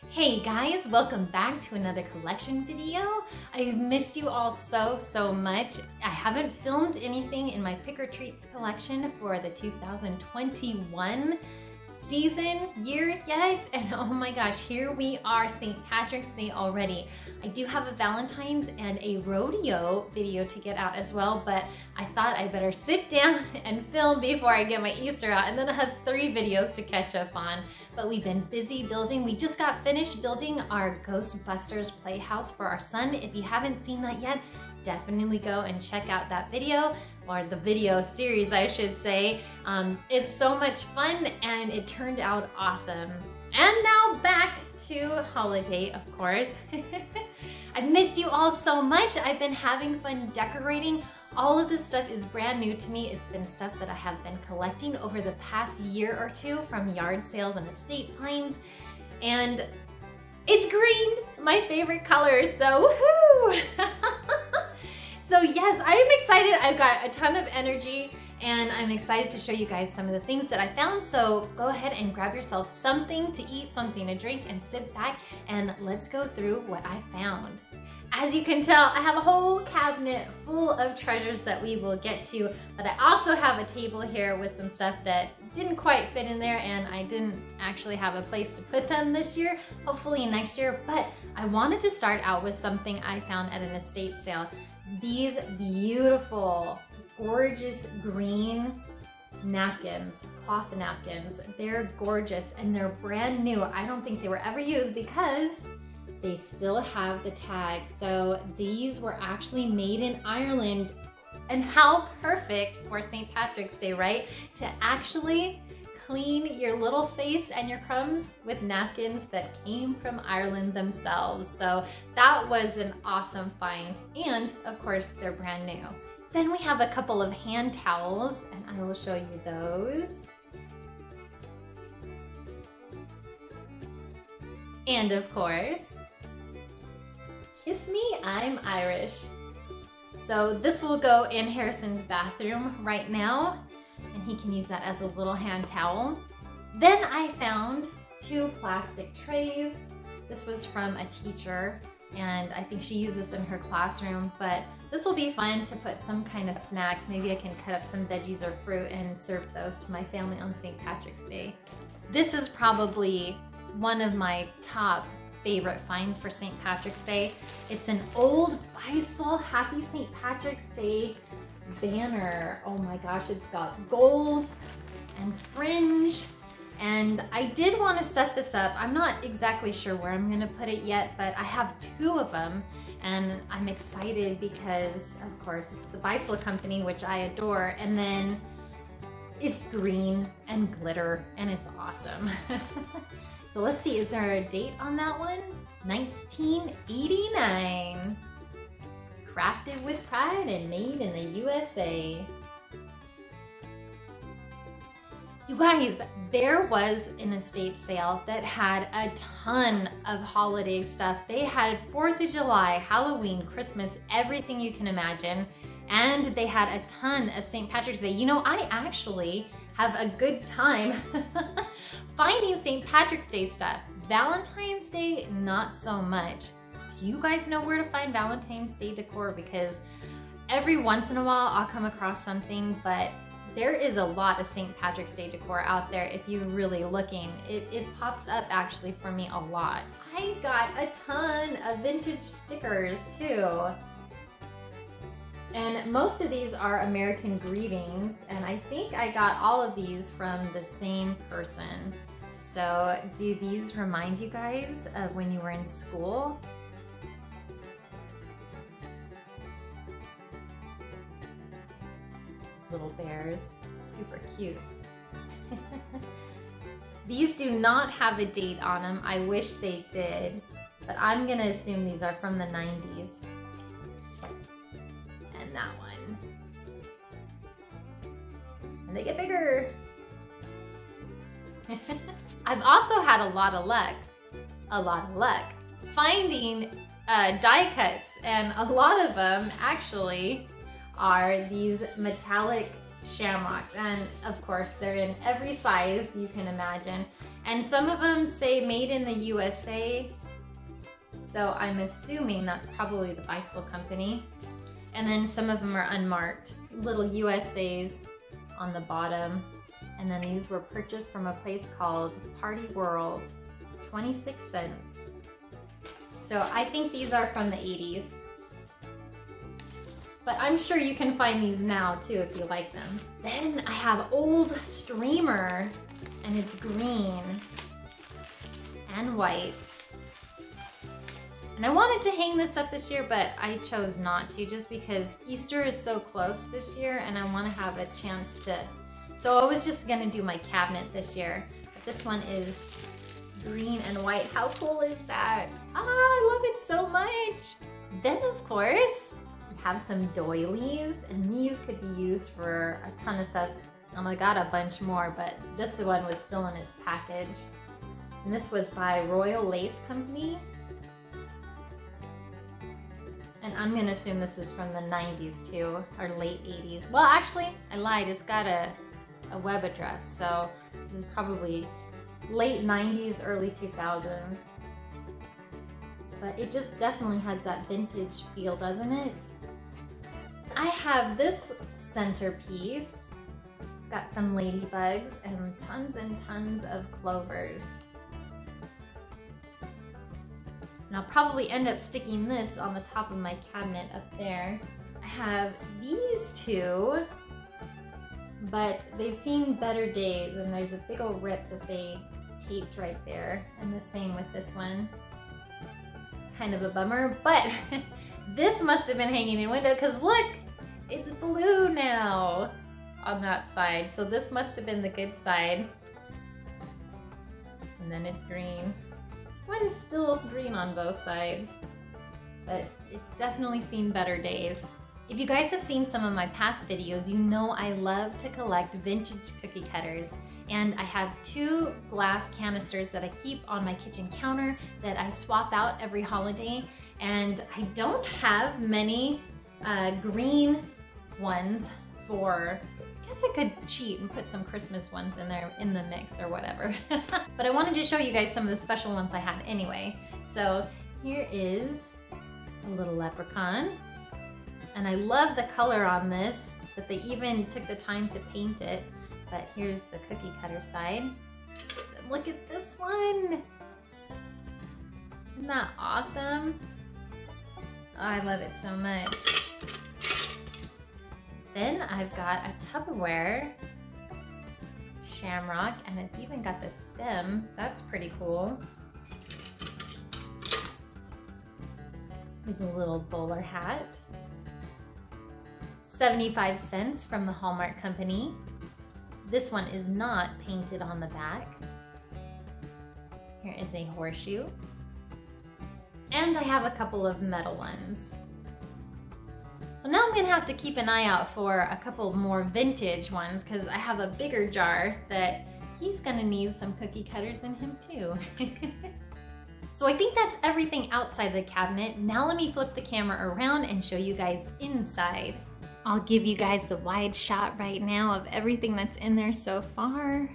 Hey guys, welcome back to another collection video. I've missed you all so much. I haven't filmed anything in my Pick or Treats collection for the 2021 year yet, and oh my gosh, here we are, St. Patrick's Day already. I do have a Valentine's and a rodeo video to get out as well, but I thought I better sit down and film before I get my Easter out, and then I have 3 videos to catch up on. But we've been busy building. We just got finished building our Ghostbusters playhouse for our son. If you haven't seen that yet, definitely go and check out that video, or the video series I should say. It's so much fun and it turned out awesome. And now back to holiday, of course. I've missed you all so much. I've been having fun decorating. All of this stuff is brand new to me. It's been stuff that I have been collecting over the past year or two from yard sales and estate finds. And it's green, my favorite color, so woohoo! So yes, I am excited. I've got a ton of energy and I'm excited to show you guys some of the things that I found. So go ahead and grab yourself something to eat, something to drink, and sit back and let's go through what I found. As you can tell, I have a whole cabinet full of treasures that we will get to, but I also have a table here with some stuff that didn't quite fit in there and I didn't actually have a place to put them this year, hopefully next year, but I wanted to start out with something I found at an estate sale. These beautiful, gorgeous green napkins, cloth napkins. They're gorgeous and they're brand new. I don't think they were ever used because they still have the tag. So these were actually made in Ireland. And how perfect for St. Patrick's Day, right? To actually clean your little face and your crumbs with napkins that came from Ireland themselves. So that was an awesome find. And of course, they're brand new. Then we have a couple of hand towels and I will show you those. And of course, kiss me, I'm Irish. So this will go in Harrison's bathroom right now, and he can use that as a little hand towel. Then I found 2 plastic trays. This was from a teacher, and I think she uses in her classroom, but this will be fun to put some kind of snacks. Maybe I can cut up some veggies or fruit and serve those to my family on St. Patrick's Day. This is probably one of my top favorite finds for St. Patrick's Day. It's an old Faisal Happy St. Patrick's Day banner. Oh my gosh, it's got gold and fringe. And I did want to set this up. I'm not exactly sure where I'm going to put it yet, but I have 2 of them and I'm excited because of course it's the Faisal company, which I adore, and then it's green and glitter and it's awesome. So let's see, is there a date on that one? 1989. Crafted with pride and made in the USA. You guys, there was an estate sale that had a ton of holiday stuff. They had 4th of July, Halloween, Christmas, everything you can imagine. And they had a ton of St. Patrick's Day. You know, I actually have a good time finding St. Patrick's Day stuff. Valentine's Day, not so much. Do you guys know where to find Valentine's Day decor? Because every once in a while I'll come across something, but there is a lot of St. Patrick's Day decor out there if you're really looking. It pops up actually for me a lot. I got a ton of vintage stickers too. And most of these are American greetings, and I think I got all of these from the same person. So do these remind you guys of when you were in school? Little bears, super cute. These do not have a date on them. I wish they did, but I'm gonna assume these are from the 90s. And that one. And they get bigger. I've also had a lot of luck finding die cuts, and a lot of them actually are these metallic Shamrocks, and of course they're in every size you can imagine, and some of them say made in the USA, so I'm assuming that's probably the Faisal company. And then some of them are unmarked, little USAs on the bottom. And then these were purchased from a place called Party World, 26 cents. So I think these are from the 80s. But I'm sure you can find these now too if you like them. Then I have old streamer, and it's green and white. And I wanted to hang this up this year, but I chose not to just because Easter is so close this year and I want to have a chance to. So I was just gonna do my cabinet this year. But this one is green and white. How cool is that? Ah, I love it so much. Then of course, have some doilies, and these could be used for a ton of stuff. I got a bunch more, but this one was still in its package. And this was by Royal Lace Company. And I'm gonna assume this is from the 90s too, or late 80s. Well, actually, I lied, it's got a web address, so this is probably late 90s, early 2000s. But it just definitely has that vintage feel, doesn't it? I have this centerpiece. It's got some ladybugs and tons of clovers. And I'll probably end up sticking this on the top of my cabinet up there. I have these two, but they've seen better days, and there's a big old rip that they taped right there. And the same with this one. Kind of a bummer, but this must have been hanging in window because look, it's blue now on that side. So this must have been the good side. And then it's green. This one's still green on both sides, but it's definitely seen better days. If you guys have seen some of my past videos, you know I love to collect vintage cookie cutters. And I have 2 glass canisters that I keep on my kitchen counter that I swap out every holiday. And I don't have many green ones for, I guess I could cheat and put some Christmas ones in there in the mix or whatever. But I wanted to show you guys some of the special ones I have anyway. So here is a little leprechaun. And I love the color on this, that they even took the time to paint it. But here's the cookie cutter side. Look at this one. Isn't that awesome? Oh, I love it so much. Then I've got a Tupperware Shamrock, and it's even got the stem. That's pretty cool. Here's a little bowler hat. 75 cents from the Hallmark Company. This one is not painted on the back. Here is a horseshoe. And I have a couple of metal ones. So now I'm gonna have to keep an eye out for a couple more vintage ones because I have a bigger jar that he's gonna need some cookie cutters in him too. So I think that's everything outside the cabinet. Now let me flip the camera around and show you guys inside. I'll give you guys the wide shot right now of everything that's in there so far.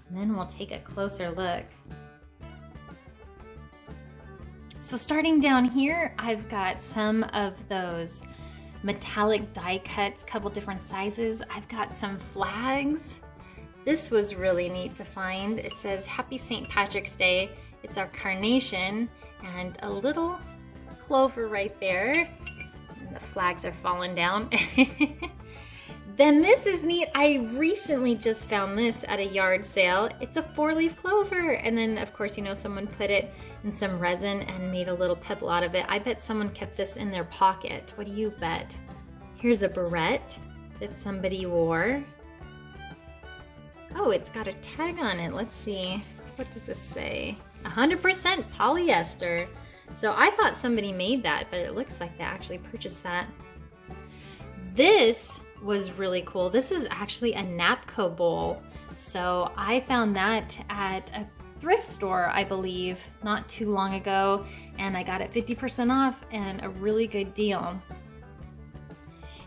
And then we'll take a closer look. So starting down here, I've got some of those metallic die cuts, couple different sizes. I've got some flags. This was really neat to find. It says Happy St. Patrick's Day. It's our carnation and a little clover right there. The flags are falling down. Then this is neat. I recently just found this at a yard sale. It's a 4-leaf clover. And then of course, you know, someone put it in some resin and made a little pebble out of it. I bet someone kept this in their pocket. What do you bet? Here's a barrette that somebody wore. Oh, it's got a tag on it. Let's see. What does this say? 100% polyester. So I thought somebody made that, but it looks like they actually purchased that. This was really cool. This is actually a Napco Bowl. So I found that at a thrift store, I believe, not too long ago, and I got it 50% off and a really good deal.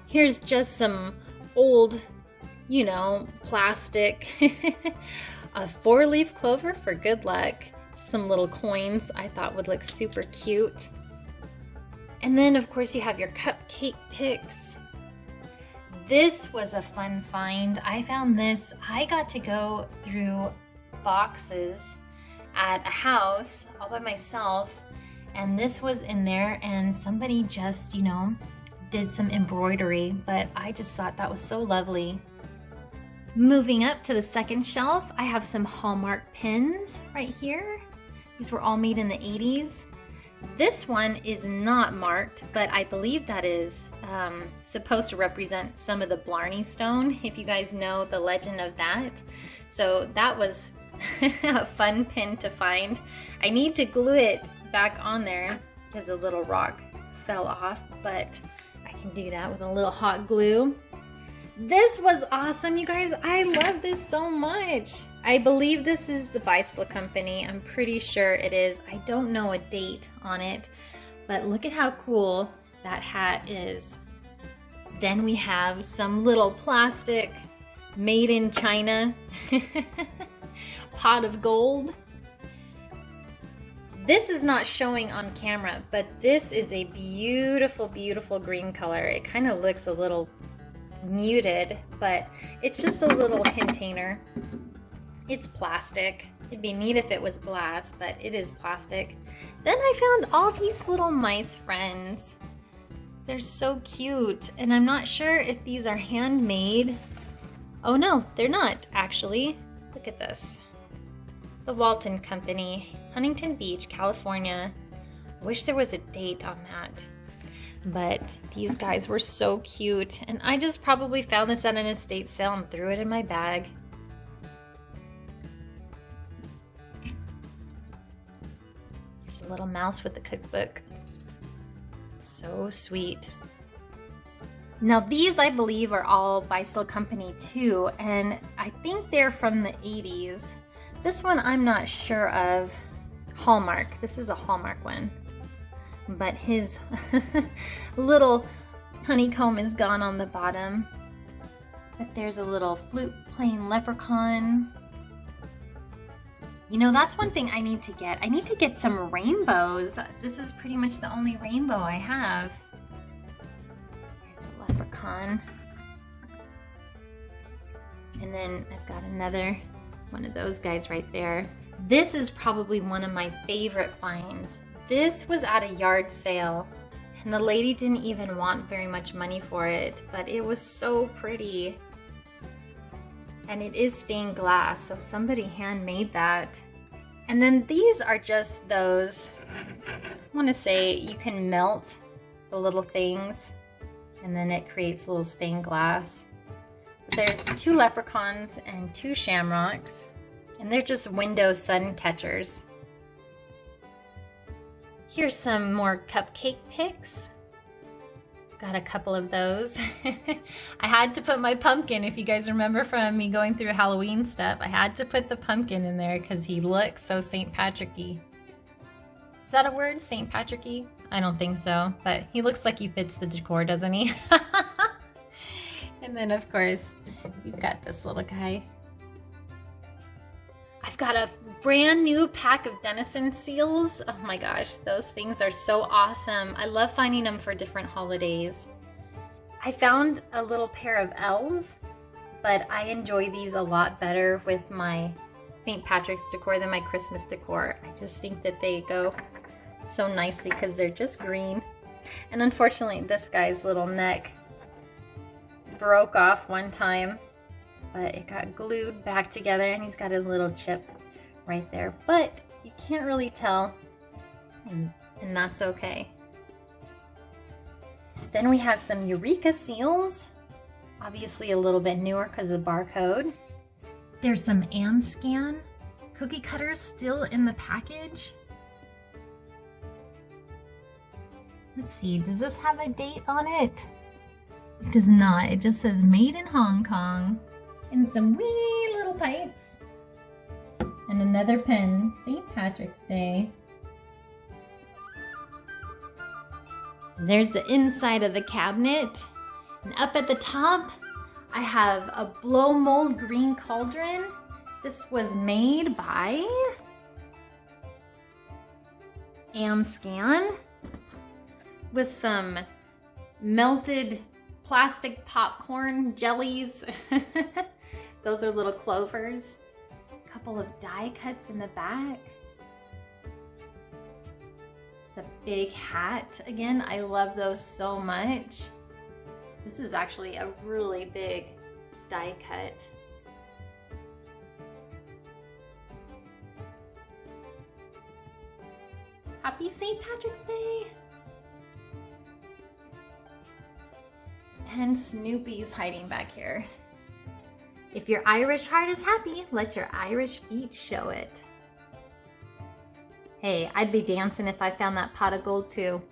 Here's just some old, you know, plastic. A 4-leaf clover for good luck. Some little coins I thought would look super cute. And then of course you have your Cupcake Picks. This was a fun find. I found this. I got to go through boxes at a house all by myself, and this was in there, and somebody just, you know, did some embroidery, but I just thought that was so lovely. Moving up to the second shelf, I have some Hallmark pins right here. These were all made in the 80s. This one is not marked, but I believe that is supposed to represent some of the Blarney Stone, if you guys know the legend of that. So that was a fun pin to find. I need to glue it back on there because a little rock fell off, but I can do that with a little hot glue. This was awesome, you guys. I love this so much. I believe this is the Faisal company. I'm pretty sure it is. I don't know a date on it, but look at how cool that hat is. Then we have some little plastic made in China pot of gold. This is not showing on camera, but this is a beautiful, beautiful green color. It kind of looks a little muted, but it's just a little container. It's plastic. It'd be neat if it was glass, but it is plastic. Then I found all these little mice friends. They're so cute, and I'm not sure if these are handmade. Oh no, they're not actually. Look at this. The Walton Company, Huntington Beach, California. I wish there was a date on that. But these guys were so cute, and I just probably found this at an estate sale and threw it in my bag. There's a little mouse with a cookbook. So sweet. Now these I believe are all Faisal company too, and I think they're from the 80s. This one I'm not sure of. Hallmark. This is a Hallmark one. But his little honeycomb is gone on the bottom. But there's a little flute playing leprechaun. You know, that's one thing I need to get. I need to get some rainbows. This is pretty much the only rainbow I have. There's a leprechaun. And then I've got another one of those guys right there. This is probably one of my favorite finds. This was at a yard sale, and the lady didn't even want very much money for it, but it was so pretty. And it is stained glass, so somebody handmade that. And then these are just those, I want to say you can melt the little things, and then it creates little stained glass. But there's 2 leprechauns and 2 shamrocks, and they're just window sun catchers. Here's some more Cupcake Picks. Got a couple of those. I had to put my pumpkin, if you guys remember from me going through Halloween stuff, I had to put the pumpkin in there because he looks so St. Patrick-y. Is that a word, St. Patrick-y? I don't think so, but he looks like he fits the decor, doesn't he? And then of course, you've got this little guy. I've got a brand new pack of Denison seals. Oh my gosh, those things are so awesome. I love finding them for different holidays. I found a little pair of elves, but I enjoy these a lot better with my St. Patrick's decor than my Christmas decor. I just think that they go so nicely because they're just green. And unfortunately, this guy's little neck broke off one time, but it got glued back together, and he's got a little chip right there, but you can't really tell, and that's okay. Then we have some Eureka seals, obviously a little bit newer because of the barcode. There's some Scan cookie cutters still in the package. Let's see, does this have a date on it? It does not. It just says made in Hong Kong. And some wee little pipes. And another pen, St. Patrick's Day. There's the inside of the cabinet. And up at the top, I have a blow mold green cauldron. This was made by Amscan with some melted plastic popcorn jellies. Those are little Clovers. A couple of die cuts in the back. It's a big hat. Again, I love those so much. This is actually a really big die cut. Happy St. Patrick's Day! And Snoopy's hiding back here. If your Irish heart is happy, let your Irish feet show it. Hey, I'd be dancing if I found that pot of gold too.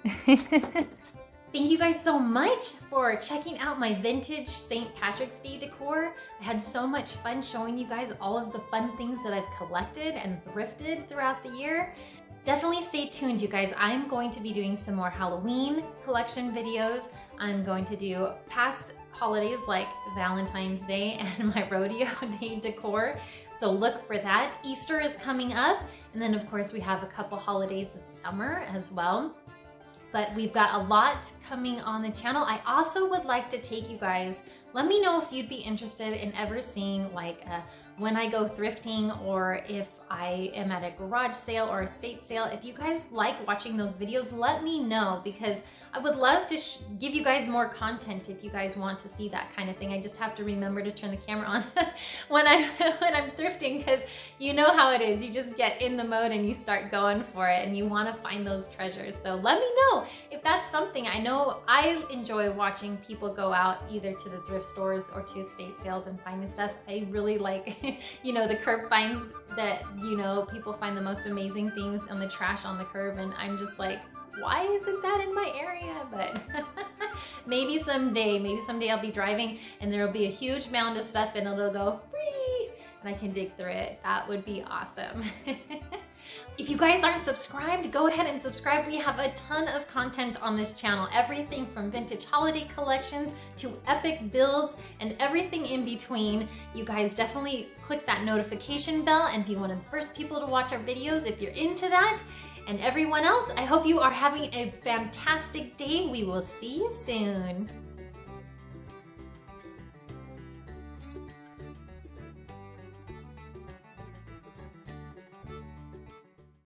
Thank you guys so much for checking out my vintage St. Patrick's Day decor. I had so much fun showing you guys all of the fun things that I've collected and thrifted throughout the year. Definitely stay tuned, you guys. I'm going to be doing some more Halloween collection videos. I'm going to do past holidays like Valentine's Day and my rodeo day decor. So look for that. Easter is coming up. And then of course we have a couple holidays this summer as well. But we've got a lot coming on the channel. I also would like to take you guys, let me know if you'd be interested in ever seeing like when I go thrifting, or if I am at a garage sale or estate sale. If you guys like watching those videos, let me know, because I would love to give you guys more content if you guys want to see that kind of thing. I just have to remember to turn the camera on when I'm thrifting, because you know how it is. You just get in the mode and you start going for it, and you want to find those treasures. So let me know if that's something. I know I enjoy watching people go out either to the thrift stores or to estate sales and finding stuff. I really like, you know, the curb finds that, you know, people find the most amazing things on the trash on the curb, and I'm just like, why isn't that in my area? But maybe someday I'll be driving and there'll be a huge mound of stuff and it'll go free and I can dig through it. That would be awesome. If you guys aren't subscribed, go ahead and subscribe. We have a ton of content on this channel. Everything from vintage holiday collections to epic builds and everything in between. You guys definitely click that notification bell and be one of the first people to watch our videos if you're into that. And everyone else, I hope you are having a fantastic day. We will see you soon.